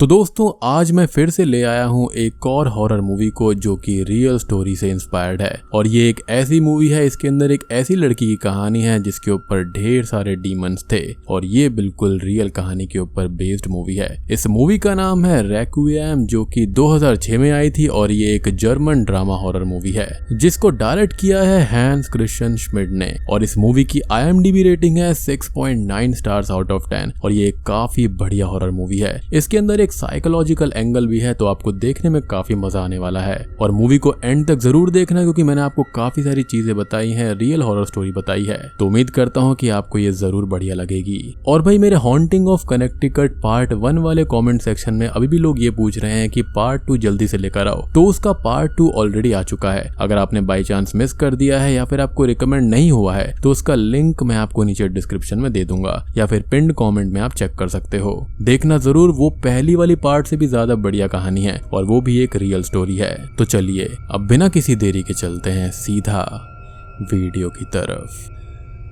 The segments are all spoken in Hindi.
तो दोस्तों आज मैं फिर से ले आया हूँ एक और हॉरर मूवी को जो कि रियल स्टोरी से इंस्पायर्ड है। और ये एक ऐसी मूवी है, इसके अंदर एक ऐसी लड़की की कहानी है जिसके ऊपर ढेर सारे डीमंस थे और ये बिल्कुल रियल कहानी के ऊपर बेस्ड मूवी है। इस मूवी का नाम है रेक्विएम, जो कि 2006 में आई थी और ये एक जर्मन ड्रामा हॉरर मूवी है जिसको डायरेक्ट किया है हैंस क्रिश्चियन श्मिड ने। और इस मूवी की IMDb रेटिंग है 6.9 स्टार्स आउट ऑफ 10 और ये एक काफी बढ़िया हॉरर मूवी है। इसके अंदर एक साइकोलॉजिकल एंगल भी है, तो आपको देखने में काफी मजा आने वाला है। और मूवी को एंड तक जरूर देखना क्योंकि मैंने आपको काफी सारी चीजें बताई हैं, रियल हॉरर स्टोरी बताई है, तो उम्मीद करता हूँ कि आपको ये जरूर बढ़िया लगेगी। और भाई मेरे हॉन्टिंग ऑफ कनेक्टिकट पार्ट 1 वाले कमेंट सेक्शन में अभी भी लोग ये पूछ रहे हैं कि पार्ट 2 जल्दी से लेकर आओ, तो उसका पार्ट 2 ऑलरेडी आ चुका है। अगर आपने बाई चांस मिस कर दिया है या फिर आपको रिकमेंड नहीं हुआ है तो उसका लिंक मैं आपको नीचे डिस्क्रिप्शन में दे दूंगा या फिर पिन्ड कमेंट में आप चेक कर सकते हो। देखना जरूर, वो पहली वाली पार्ट से भी ज्यादा बढ़िया कहानी है और वो भी एक रियल स्टोरी है। तो चलिए अब बिना किसी देरी के चलते हैं सीधा वीडियो की तरफ।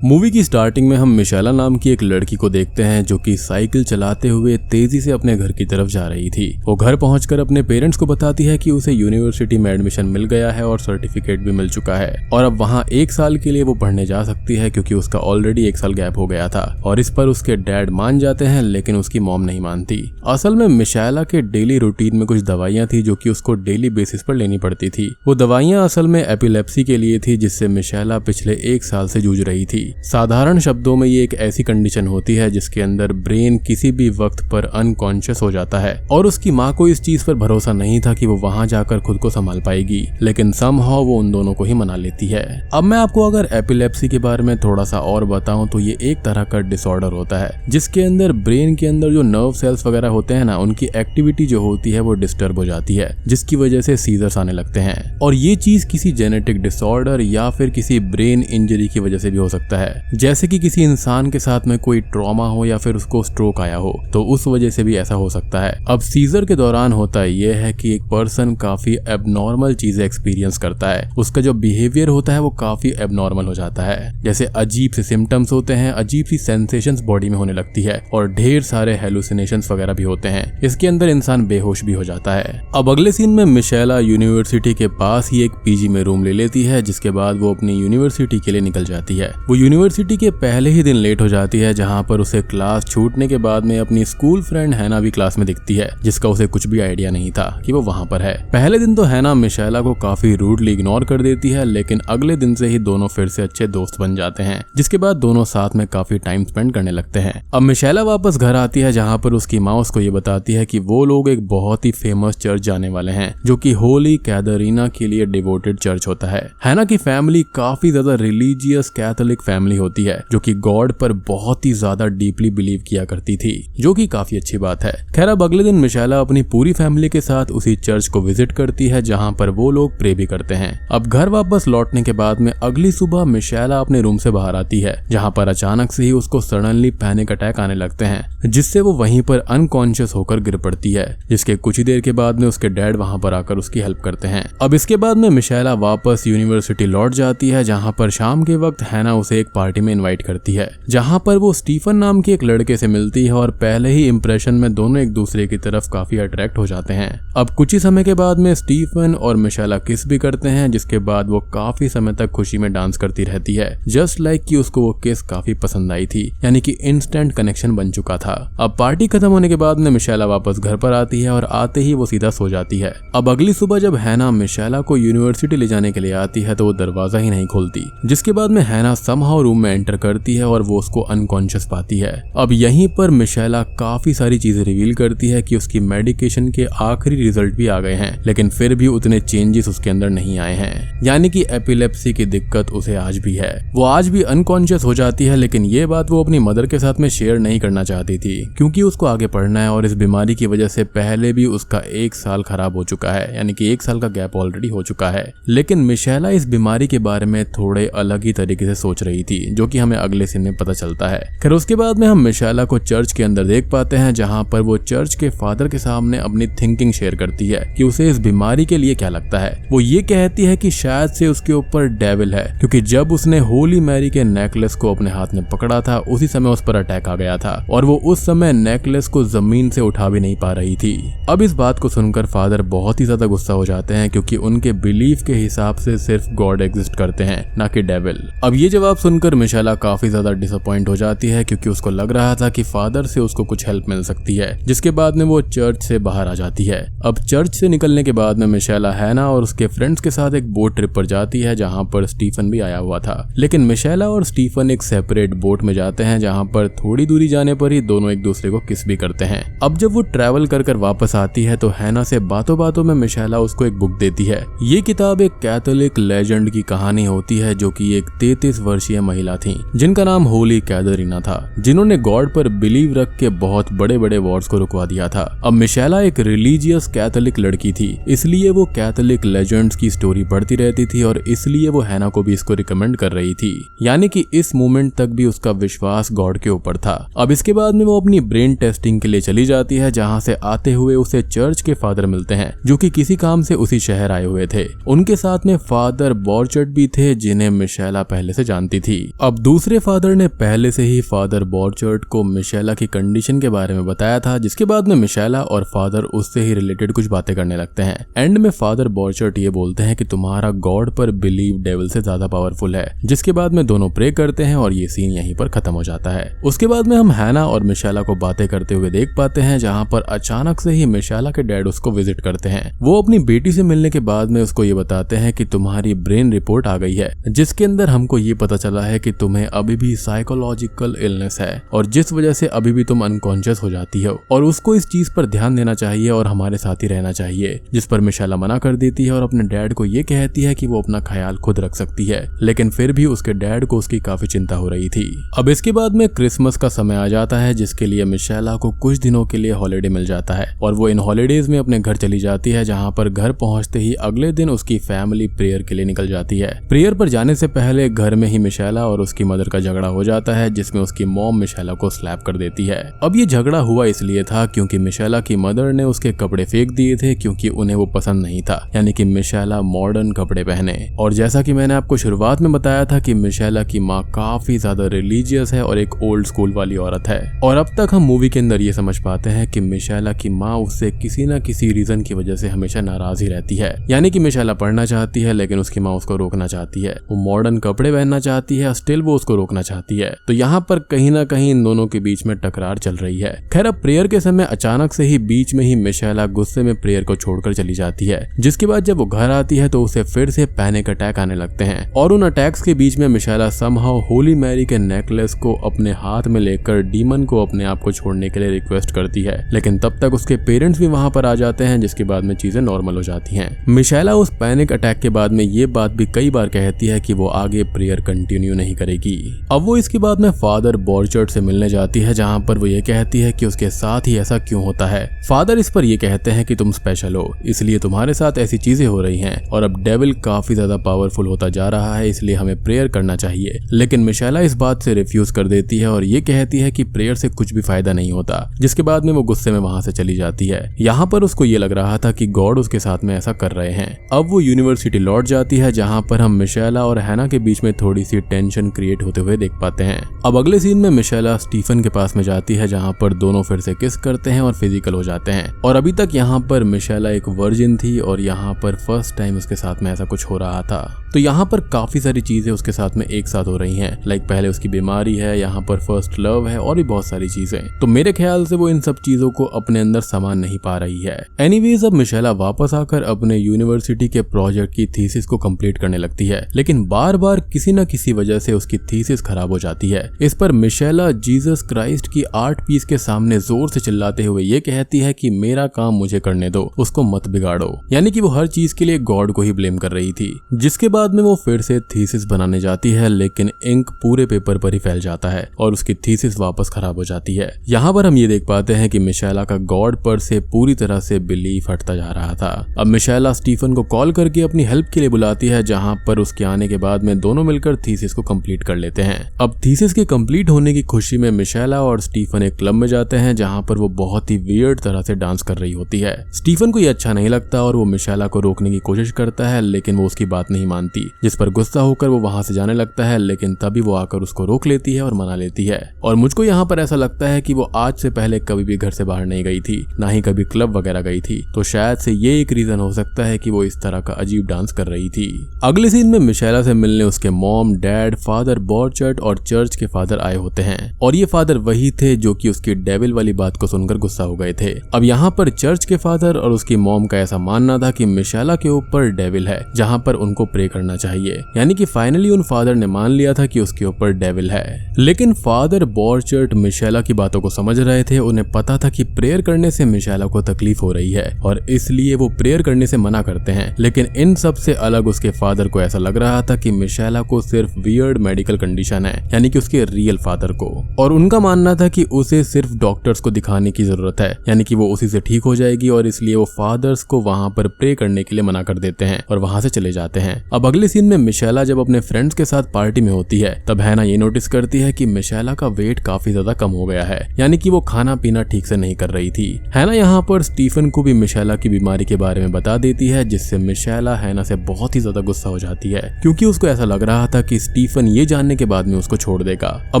मूवी की स्टार्टिंग में हम मिशेला नाम की एक लड़की को देखते हैं जो कि साइकिल चलाते हुए तेजी से अपने घर की तरफ जा रही थी। वो घर पहुंचकर अपने पेरेंट्स को बताती है कि उसे यूनिवर्सिटी में एडमिशन मिल गया है और सर्टिफिकेट भी मिल चुका है और अब वहां 1 साल के लिए वो पढ़ने जा सकती है क्योंकि उसका ऑलरेडी 1 साल गैप हो गया था। और इस पर उसके डैड मान जाते हैं लेकिन उसकी मॉम नहीं मानती। असल में मिशेला के डेली रूटीन में कुछ दवाइयां थी जो कि उसको डेली बेसिस पर लेनी पड़ती थी। वो दवाइयां असल में एपिलेप्सी के लिए थी जिससे मिशेला पिछले 1 साल से जूझ रही थी। साधारण शब्दों में ये एक ऐसी कंडीशन होती है जिसके अंदर ब्रेन किसी भी वक्त पर अनकॉन्शियस हो जाता है और उसकी माँ को इस चीज पर भरोसा नहीं था कि वो वहां जाकर खुद को संभाल पाएगी, लेकिन समहाउ वो उन दोनों को ही मना लेती है। अब मैं आपको अगर एपिलेप्सी के बारे में थोड़ा सा और बताऊं तो ये एक तरह का डिसऑर्डर होता है जिसके अंदर ब्रेन के अंदर जो नर्व सेल्स वगैरह होते हैं ना, उनकी एक्टिविटी जो होती है वो डिस्टर्ब हो जाती है जिसकी वजह से सीजर्स आने लगते हैं। और ये चीज किसी जेनेटिक डिसऑर्डर या फिर किसी ब्रेन इंजरी की वजह से भी हो सकता है, जैसे कि किसी इंसान के साथ में कोई ट्रॉमा हो या फिर उसको स्ट्रोक आया हो, तो उस वजह से भी ऐसा हो सकता है। अब सीजर के दौरान होता यह है कि एक पर्सन काफी एबनॉर्मल चीजें एक्सपीरियंस करता है, उसका जो बिहेवियर होता है वो काफी एबनॉर्मल हो जाता है। जैसे अजीब से सिम्टम्स होते हैं, अजीब सी सेंसेशंस बॉडी में होने लगती है और ढेर सारे हेलुसिनेशंस वगैरह भी होते हैं। इसके अंदर इंसान बेहोश भी हो जाता है। अब अगले सीन में मिशेला यूनिवर्सिटी के पास ही एक पीजी में रूम ले लेती है, जिसके बाद वो अपनी यूनिवर्सिटी के लिए निकल जाती है। वो यूनिवर्सिटी के पहले ही दिन लेट हो जाती है, जहां पर उसे क्लास छूटने के बाद में अपनी स्कूल फ्रेंड हैना भी क्लास में दिखती है, जिसका उसे कुछ भी आइडिया नहीं था कि वो वहां पर है। पहले दिन तो हैना मिशेला को काफी रूडली इग्नोर कर देती है, लेकिन अगले दिन से ही दोनों फिर से अच्छे दोस्त बन जाते हैं, जिसके बाद दोनों साथ में काफी टाइम स्पेंड करने लगते हैं। अब मिशेला वापस घर आती है जहां पर उसकी माँ उसको ये बताती है कि वो लोग एक बहुत ही फेमस चर्च जाने वाले हैं जो कि होली कैथरीना के लिए डिवोटेड चर्च होता है। हैना की फैमिली काफी ज्यादा रिलीजियस कैथोलिक फैमिली होती है जो कि गॉड पर बहुत ही ज्यादा डीपली बिलीव किया करती थी, जो कि काफी अच्छी बात है। खैर अब अगले दिन मिशेला अपनी पूरी फैमिली के साथ उसी चर्च को विजिट करती है जहां पर वो लोग प्रे भी करते हैं। अब घर वापस लौटने के बाद में अगली सुबह मिशेला अपने रूम से बाहर आती है, जहां पर अचानक से ही उसको सडनली पैनिक अटैक आने लगते हैं, जिससे वो वहीं पर अनकॉन्शियस होकर गिर पड़ती है, जिसके कुछ ही देर के बाद में उसके डैड वहां पर आकर उसकी हेल्प करते हैं। अब इसके बाद में मिशेला वापस यूनिवर्सिटी लौट जाती है, जहां पर शाम के वक्त हैना उसे एक पार्टी में इनवाइट करती है, जहां पर वो स्टीफन नाम के एक लड़के से मिलती है और पहले ही इंप्रेशन में दोनों एक दूसरे की तरफ काफी अट्रैक्ट हो जाते हैं। अब कुछ ही समय के बाद में स्टीफन और मिशेला किस भी करते हैं, जिसके बाद वो काफी समय तक खुशी में डांस करती रहती है, जस्ट लाइक कि उसको वो किस काफी पसंद आई थी, यानी कि इंस्टेंट कनेक्शन बन चुका था। अब पार्टी खत्म होने के बाद में मिशेला वापस घर पर आती है और आते ही वो सीधा सो जाती है। अब अगली सुबह जब हैना मिशेला को यूनिवर्सिटी ले जाने के लिए आती है तो वो दरवाजा ही नहीं खोलती, जिसके बाद में हैना समहाउ रूम में एंटर करती है और वो उसको अनकॉन्शियस पाती है। अब यहीं पर मिशेला काफी सारी चीजें रिवील करती है कि उसकी मेडिकेशन के आखिरी रिजल्ट भी आ गए हैं, लेकिन फिर भी उतने चेंजेस उसके अंदर नहीं आए हैं, यानी कि एपिलेप्सी की दिक्कत उसे आज भी है। वो आज भी अनकॉन्शियस हो जाती है, लेकिन ये बात वो अपनी मदर के साथ में शेयर नहीं करना चाहती थी क्योंकि उसको आगे पढ़ना है और इस बीमारी की वजह से पहले भी उसका 1 साल खराब हो चुका है, यानी कि 1 साल का गैप ऑलरेडी हो चुका है। लेकिन मिशेला इस बीमारी के बारे में थोड़े अलग ही तरीके से सोच रही थी, जो कि हमें अगले सीन में पता चलता है। खैर उसके बाद में हम मिशेला को चर्च के अंदर देख पाते हैं, जहाँ पर वो चर्च के फादर के सामने अपनी थिंकिंग शेयर करती है कि उसे इस बीमारी के लिए क्या लगता है। वो ये कहती है कि शायद से उसके ऊपर डेविल है, क्योंकि जब उसने होली मैरी के नेकलेस को अपने हाथ में पकड़ा था उसी समय उस पर अटैक आ गया था और वो उस समय नेकलेस को जमीन से उठा भी नहीं पा रही थी। अब इस बात को सुनकर फादर बहुत ही ज्यादा गुस्सा हो जाते हैं, क्योंकि उनके बिलीफ के हिसाब से सिर्फ गॉड एग्जिस्ट करते हैं, ना कि डेविल। अब ये जवाब सुनकर मिशेला काफी ज्यादा डिसअपॉइंट हो जाती है, क्योंकि उसको लग रहा था कि फादर से उसको कुछ हेल्प मिल सकती है, जिसके बाद में वो चर्च से बाहर आ जाती है। अब चर्च से निकलने के बाद में मिशेला हैना और उसके फ्रेंड्स के साथ एक बोट ट्रिप पर जाती है, जहाँ पर स्टीफन भी आया हुआ था। लेकिन मिशेला और स्टीफन एक सेपरेट बोट में जाते हैं, जहाँ पर थोड़ी दूरी जाने पर ही दोनों एक दूसरे को किस भी करते हैं। अब जब वो ट्रैवल कर वापस आती है तो हैना से बातों बातों में मिशेला उसको एक बुक देती है। ये किताब एक कैथोलिक लेजेंड की कहानी होती है, जो कि एक 33 वर्षीय महिला थी, जिनका नाम होली कैथरीना था, जिन्होंने गॉड पर बिलीव रख के बहुत बड़े बड़े वॉर्स को रुकवा दिया था। अब मिशेला एक रिलीजियस कैथोलिक लड़की थी, इसलिए वो कैथोलिक लेजेंड्स की स्टोरी पढ़ती रहती थी और इसलिए वो हैना को भी इसको रिकमेंड कर रही थी। यानी कि इस मोमेंट तक भी उसका विश्वास गॉड के ऊपर था। अब इसके बाद में वो अपनी ब्रेन टेस्टिंग के लिए चली जाती है, जहाँ से आते हुए उसे चर्च के फादर मिलते हैं, जो कि किसी काम से उसी शहर आए हुए थे। उनके साथ में फादर बॉर्चर्ड भी थे, जिन्हें मिशेला पहले से जानती थी। अब दूसरे फादर ने पहले से ही फादर बॉर्चर्ड को मिशेला की कंडीशन के बारे में बताया था, जिसके बाद में मिशेला और फादर उससे ही रिलेटेड कुछ बातें करने लगते हैं। एंड में फादर बॉर्चर्ड ये बोलते हैं कि तुम्हारा गॉड पर बिलीव डेविल से ज्यादा पावरफुल है, जिसके बाद में दोनों प्रे करते हैं और ये सीन यहीं पर खत्म हो जाता है। उसके बाद में हम हैना और मिशेला को बातें करते हुए देख पाते हैं, जहाँ पर अचानक से ही मिशेला के डैड उसको विजिट करते हैं। वो अपनी बेटी से मिलने के बाद में उसको ये बताते हैं कि तुम्हारी ब्रेन रिपोर्ट आ गई है, जिसके अंदर हमको ये पता चला है कि तुम्हें अभी भी साइकोलॉजिकल इलनेस है और जिस वजह से अभी भी तुम अनकॉन्शियस हो जाती हो और उसको इस चीज पर ध्यान देना चाहिए और हमारे साथ ही रहना चाहिए। जिस पर मिशेला मना कर देती है और अपने डैड को ये कहती है कि वो अपना ख्याल खुद रख सकती है, लेकिन फिर भी उसके डैड को उसकी काफी चिंता हो रही थी। अब इसके बाद में क्रिसमस का समय आ जाता है, जिसके लिए मिशेला को कुछ दिनों के लिए हॉलिडे मिल जाता है और वो इन हॉलिडेज में अपने घर चली जाती है, जहाँ पर घर पहुंचते ही अगले दिन उसकी फैमिली प्रेयर के लिए निकल जाती है। प्रेयर पर जाने से पहले घर में ही मिशेला और उसकी मदर का झगड़ा हो जाता है, जिसमें उसकी मॉम मिशेला को स्लैप कर देती है। अब ये झगड़ा हुआ इसलिए था क्योंकि मिशेला की मदर ने उसके कपड़े फेंक दिए थे, क्योंकि उन्हें वो पसंद नहीं था, यानी कि मिशेला मॉडर्न कपड़े पहने। और जैसा कि मैंने आपको शुरुआत में बताया था कि मिशेला की माँ काफी ज्यादा रिलीजियस है और एक ओल्ड स्कूल वाली औरत है। और अब तक हम मूवी के अंदर ये समझ पाते हैं कि मिशेला की माँ उससे किसी न किसी रीजन की वजह से हमेशा नाराज ही रहती है। यानी कि मिशेला पढ़ना चाहती है, लेकिन उसकी माँ उसको रोकना चाहती है। वो मॉडर्न कपड़े पहनना चाहती है, स्टिल वो उसको रोकना चाहती है। तो यहाँ पर कहीं ना कहीं इन दोनों के बीच में टकरार चल रही है। खैर अब प्रेयर के समय अचानक से ही बीच में ही मिशेला गुस्से में प्रेयर को छोड़कर चली जाती है, जिसके बाद जब वो घर आती है तो उसे फिर से पैनिक अटैक आने लगते हैं। और उन अटैक्स के बीच में मिशेला समहाउ होली मैरी के नेकलेस को अपने हाथ में लेकर डीमन को अपने आप को छोड़ने के लिए रिक्वेस्ट करती है, लेकिन तब तक उसके पेरेंट्स भी वहां पर आ जाते हैं, जिसके बाद में चीजें नॉर्मल हो जाती हैं। मिशेला उस पैनिक अटैक के बाद में ये बात भी कई बार कहती है कि वो आगे प्रेयर कंटिन्यू नहीं करेगी। अब वो इसके बाद में फादर बॉर्चर्ड से मिलने जाती है, जहाँ पर वो ये कहती है कि उसके साथ ही ऐसा क्यों होता है। फादर इस पर ये कहते हैं कि तुम स्पेशल हो, इसलिए तुम्हारे साथ ऐसी चीजें हो रही हैं और अब डेविल काफी ज्यादा पावरफुल होता जा रहा है, इसलिए हमें प्रेयर करना चाहिए। लेकिन मिशेला इस बात से रिफ्यूज कर देती है और ये कहती है कि प्रेयर से कुछ भी फायदा नहीं होता, जिसके बाद में वो गुस्से में वहां से चली जाती है। यहाँ पर उसको ये लग रहा था कि गॉड उसके साथ में ऐसा कर रहे हैं। अब वो यूनिवर्सिटी लौट जाती है, जहाँ पर हम मिशेला और हैना के बीच में थोड़ी सी टेंशन क्रिएट होते हुए देख पाते हैं। अब अगले सीन में मिशेला स्टीफन के पास में जाती है, जहाँ पर दोनों फिर से किस करते हैं और फिजिकल हो जाते हैं। और अभी तक यहाँ पर मिशेला एक वर्जिन थी और यहाँ पर फर्स्ट टाइम उसके साथ में ऐसा कुछ हो रहा था। तो यहाँ पर काफी सारी चीजें उसके साथ में एक साथ हो रही हैं, लाइक पहले उसकी बीमारी है, यहाँ पर फर्स्ट लव है और भी बहुत सारी चीजें। तो मेरे ख्याल से वो इन सब चीजों को अपने अंदर सामान नहीं पा रही है। एनीवेज अब मिशेला वापस आकर अपने यूनिवर्सिटी के प्रोजेक्ट की थीसिस को कंप्लीट करने लगती है, लेकिन बार बार किसी न किसी वजह से उसकी थीसिस खराब हो जाती है। इस पर मिशेला जीसस क्राइस्ट की आर्ट पीस के सामने जोर से चिल्लाते हुए ये कहती है कि मेरा काम मुझे करने दो, उसको मत बिगाड़ो। यानी कि वो हर चीज के लिए गॉड को ही ब्लेम कर रही थी। जिसके बाद में वो फिर से थीसिस बनाने जाती है, लेकिन इंक पूरे पेपर पर ही फैल जाता है और उसकी थीसिस वापस खराब हो जाती है। यहाँ पर हम ये देख पाते हैं कि मिशेला का गॉड पर से पूरी तरह से बिलीफ हटता जा रहा था। अब मिशेला स्टीफन को कॉल करके अपनी हेल्प के लिए बुलाती है, जहाँ पर उसके आने के बाद में दोनों मिलकर थीसिस थीसिस को कंप्लीट कर लेते हैं। अब थीसिस के कंप्लीट होने की खुशी में मिशेला और स्टीफन एक क्लब में जाते हैं जहां पर वो बहुत ही वियर्ड तरह से डांस कर रही होती है। स्टीफन को ये अच्छा नहीं लगता और वो मिशेला को रोकने की कोशिश करता है, लेकिन वो उसकी बात नहीं मानती, जिस पर गुस्सा होकर वो वहां से जाने लगता है। लेकिन तभी वो आकर उसको रोक लेती है और मना लेती है। और मुझको यहाँ पर ऐसा लगता है कि वो आज से पहले कभी भी घर से बाहर नहीं गई थी, ना ही कभी क्लब वगैरह गई थी, तो शायद से ये एक रीजन हो सकता है कि वो इस तरह का अजीब डांस कर रही थी। अगले सीन में मिशेला से मिलने उसके मॉम, डैड, फादर बॉर्चर्ट और चर्च के फादर आए होते हैं। और ये फादर वही थे जो कि उसकी डेविल वाली बात को सुनकर गुस्सा हो गए थे। अब यहाँ पर चर्च के फादर और उसकी मॉम का ऐसा मानना था कि मिशेला के ऊपर डेविल है, जहाँ पर उनको प्रे करना चाहिए। यानी कि फाइनली उन फादर ने मान लिया था कि उसके ऊपर डेविल है। लेकिन फादर बॉर्चर्ट मिशेला की बातों को समझ रहे थे। उन्हें पता था कि प्रेयर करने से मिशेला को तकलीफ हो रही है और इसलिए वो प्रेयर करने से मना करते हैं। लेकिन इन सब से अलग उसके फादर को ऐसा लग रहा था कि मिशेला को सिर्फ वियर्ड मेडिकल कंडीशन है, यानी कि उसके रियल फादर को। और उनका मानना था कि उसे सिर्फ डॉक्टर्स को दिखाने की जरूरत है, यानी कि वो उसी से ठीक हो जाएगी। और इसलिए वो फादर्स को वहां पर प्रे करने के लिए मना कर देते हैं और वहां से चले जाते हैं। अब अगले सीन में मिशेला जब अपने फ्रेंड्स के साथ पार्टी में होती है, तब हैना ये नोटिस करती है कि मिशेला का वेट काफी ज्यादा कम हो गया है, यानी कि वो खाना पीना ठीक से नहीं कर रही थी। हैना यहाँ पर स्टीफन को भी मिशेला की बीमारी के बारे में बता देती है, जिससे मिशेला हैना से बहुत ही ज्यादा गुस्सा हो जाती है, क्योंकि उसको ऐसा लग रहा था कि स्टीफन ये जानने के बाद में उसको छोड़ देगा। अब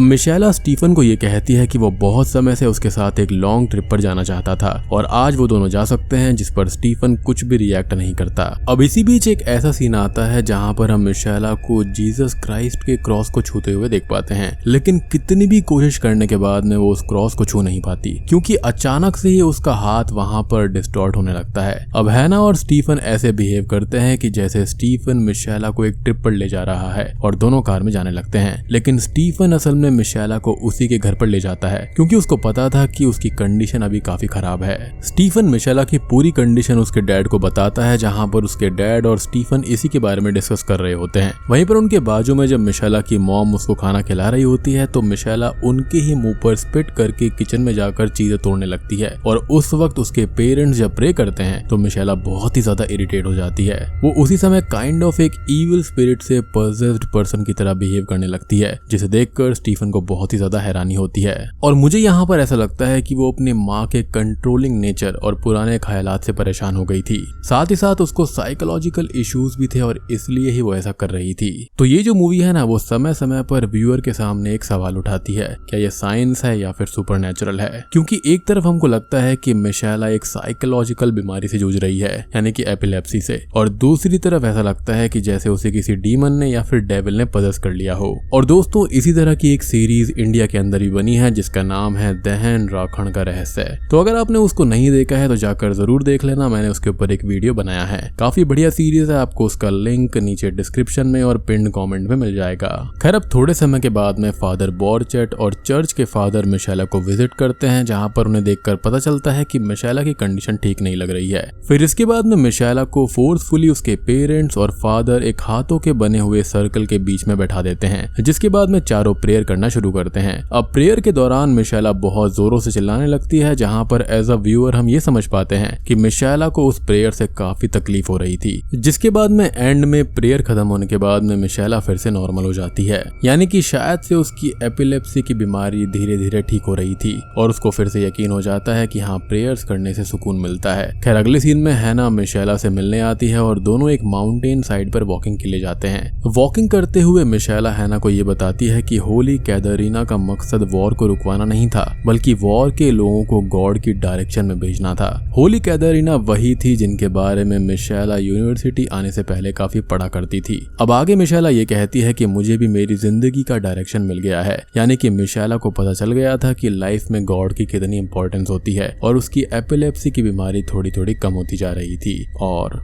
मिशेला स्टीफन को ये कहती है कि वो बहुत समय से उसके साथ एक लॉन्ग ट्रिप पर जाना चाहता था और आज वो दोनों जा सकते हैं, जिस पर स्टीफन कुछ भी रिएक्ट नहीं करता। अब इसी बीच एक ऐसा सीन आता है जहाँ पर हम मिशेला को जीसस क्राइस्ट के क्रॉस को छूते हुए देख पाते हैं, लेकिन कितनी भी कोशिश करने के बाद में वो उस क्रॉस को छू नहीं पाती, क्योंकि अचानक से ही उसका हाथ वहां पर डिस्टॉर्ट होने लगता है। अब हैना और स्टीफन ऐसे बिहेव करते हैं कि जैसे स्टीफन मिशेला को एक ट्रिप पर ले जा रहा है और दोनों कार में जाने लगते हैं। लेकिन स्टीफन असल में मिशेला को उसी के घर पर ले जाता है, क्योंकि उसको पता था कि उसकी कंडीशन अभी काफी खराब है। स्टीफन मिशेला की पूरी कंडीशन उसके डैड को बताता है, जहां पर उसके डैड और स्टीफन इसी के बारे में डिस्कस कर रहे होते हैं। वहीं पर उनके बाजू में जब मिशेला की मॉम उसको खाना खिला रही होती है, तो मिशेला उनके ही मुंह पर स्पिट करके किचन में जाकर चीजें तोड़ने लगती है। और उस वक्त उसके पेरेंट्स जब प्रे करते हैं तो मिशेला बहुत ही ज्यादा इरिटेट हो जाती है। वो उसी समय काइंड ऑफ एक इविल स्पिरिट से पॉसेस्ड पर्सन की तरह बिहेव करने लगती है, जिसे देखकर स्टीफन को बहुत ही ज्यादा हैरानी होती है। और मुझे यहाँ पर ऐसा लगता है कि वो अपनी माँ के कंट्रोलिंग नेचर और पुराने ख्यालात से परेशान हो गई थी। साथ ही साथ उसको साइकोलॉजिकल इश्यूज भी थे और इसलिए ही वो ऐसा कर रही थी। तो ये जो मूवी है ना, वो समय समय पर व्यूअर के सामने एक सवाल उठाती है, क्या ये साइंस है या फिर सुपरनैचुरल है? क्योंकि एक तरफ हमको लगता है कि मिशेला एक साइकोलॉजिकल बीमारी से जूझ रही है, यानी कि एपिलेप्सी से, और दूसरी तरफ ऐसा लगता है कि जैसे उसे किसी डीमन ने या फिर डेविल ने पजेस कर लिया हो। और दोस्तों, इसी तरह की एक सीरीज इंडिया के अंदर भी बनी है जिसका नाम है दहन राखण का रहस्य। तो अगर आपने उसको नहीं देखा है तो जाकर जरूर देख लेना, मैंने उसके ऊपर एक वीडियो बनाया है। काफी बढ़िया सीरीज है, आपको उसका लिंक नीचे डिस्क्रिप्शन में और पिन कमेंट में मिल जाएगा। खैर, अब थोड़े समय के बाद में फादर बॉर्चर्ट और चर्च के फादर मिशेला को विजिट करते हैं, जहां पर उन्हें देखकर पता चलता है कि मिशेला की कंडीशन ठीक नहीं लग रही है। फिर इसके बाद में मिशेला को फोर्सफुली उसके पेरेंट्स और फादर एक हाथों के बने हुए सर्कल के बीच में बैठा देते हैं, जिसके बाद में चारों प्रेयर करना शुरू करते हैं। अब प्रेयर के दौरान मिशेला बहुत जोरों से चिल्लाने लगती है, जहां पर एज अ व्यूअर हम ये समझ पाते हैं कि मिशेला को उस प्रेयर से काफी तकलीफ हो रही थी। जिसके बाद में एंड में प्रेयर खत्म होने के बाद में मिशेला फिर से नॉर्मल हो जाती है, यानी कि शायद से उसकी एपिलेप्सी की बीमारी धीरे धीरे ठीक हो रही थी और उसको फिर से यकीन हो जाता है कि हाँ, प्रेयर्स करने से सुकून मिलता है। खैर, अगले सीन में हैना मिशेला से मिलने आती है और दोनों एक माउंटेन साइड पर वॉकिंग के लिए जाते हैं। वॉकिंग करते हुए मिशेला हैना को ये बताती है कि होली कैथरीना का मकसद वॉर को रुकवाना नहीं था, बल्कि वॉर के लोगों को गॉड की डायरेक्शन में भेजना था। होली कैथरीना वही थी जिनके बारे में मिशेला यूनिवर्सिटी आने से पहले काफी पढ़ा करती थी। अब आगे मिशेला ये कहती है कि मुझे भी मेरी जिंदगी का डायरेक्शन मिल गया है, यानी कि मिशेला को पता चल गया था कि लाइफ में गॉड की कितनी इंपॉर्टेंस होती है और उसकी एपिलेप्सी की बीमारी थोड़ी थोड़ी कम होती जा रही थी। और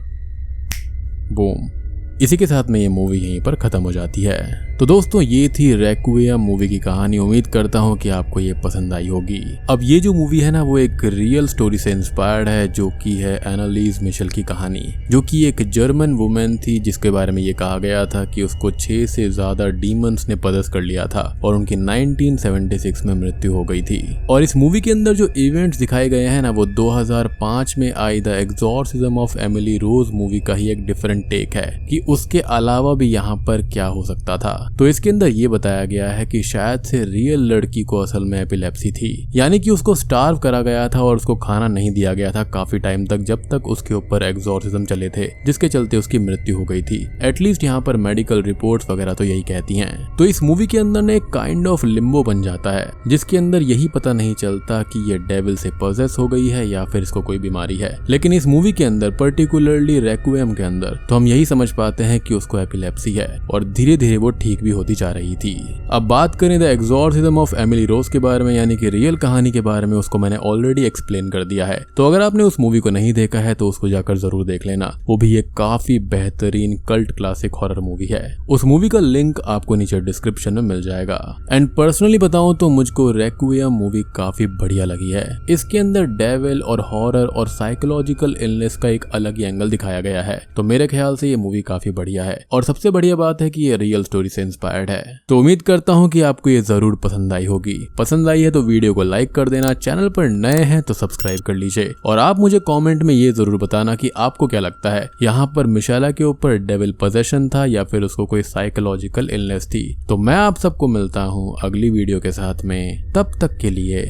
बूम, इसी के साथ में ये मूवी यहीं पर खत्म हो जाती है। तो दोस्तों, ये थी रेक्विएम मूवी की कहानी। उम्मीद करता हूँ कि आपको ये पसंद आई होगी। अब ये जो मूवी है ना, वो एक रियल स्टोरी से इंस्पायर्ड है, जो कि है एनालीज मिशेल की कहानी, जो कि एक जर्मन वुमेन थी जिसके बारे में ये कहा गया था कि उसको 6 से ज्यादा डीमंस ने पजेस कर लिया था और उनकी 1976 में मृत्यु हो गई थी। और इस मूवी के अंदर जो इवेंट्स दिखाए गए हैं ना, वो 2005 में आई the exorcism of Emily Rose movie का ही एक डिफरेंट टेक है कि उसके अलावा भी यहाँ पर क्या हो सकता था। तो इसके अंदर ये बताया गया है कि शायद से रियल लड़की को असल में एपिलेप्सी थी, यानी कि उसको स्टार्व करा गया था और उसको खाना नहीं दिया गया था काफी टाइम तक, जब तक उसके ऊपर एग्जॉर्सिज्म चले थे, जिसके चलते उसकी मृत्यु हो गई थी। एटलीस्ट यहाँ पर मेडिकल रिपोर्ट्स वगैरह तो यही कहती हैं। तो इस मूवी के अंदर ने एक काइंड ऑफ लिम्बो बन जाता है, जिसके अंदर यही पता नहीं चलता कि ये डेविल से पजेस हो गई है या फिर इसको कोई बीमारी है। लेकिन इस मूवी के अंदर पर्टिकुलरली रेक्विएम के अंदर तो हम यही समझ पाते हैं कि उसको एपिलेप्सी है और धीरे धीरे वो ठीक भी होती जा रही थी। अब बात करें the exorcism of Emily Rose के बारे में, यानी कि रियल कहानी के बारे में, उसको मैंने ऑलरेडी एक्सप्लेन कर दिया है। तो अगर आपने उस मूवी को नहीं देखा है तो उसको जाकर जरूर देख लेना। वो भी एक काफी बेहतरीन कल्ट क्लासिक हॉरर मूवी है। उस मूवी का लिंक आपको नीचे डिस्क्रिप्शन में मिल जाएगा। एंड पर्सनली बताऊं तो मुझको रेक्विएम मूवी काफी बढ़िया लगी है। इसके अंदर डेविल और हॉरर और साइकोलॉजिकल इलनेस का एक अलग ही एंगल दिखाया गया है। तो मेरे ख्याल से ये मूवी काफी बढ़िया है और सबसे बढ़िया बात है कि ये रियल स्टोरी से इंस्पायर्ड है। तो उम्मीद करता हूँ कि आपको ये जरूर पसंद आई होगी। पसंद आई है तो वीडियो को लाइक कर देना, चैनल पर नए हैं तो सब्सक्राइब कर लीजिए और आप मुझे कमेंट में ये जरूर बताना कि आपको क्या लगता है, यहाँ पर मिशेला के ऊपर डेविल पोजेशन था या फिर उसको कोई साइकोलॉजिकल इलनेस थी। तो मैं आप सबको मिलता हूँ अगली वीडियो के साथ में, तब तक के लिए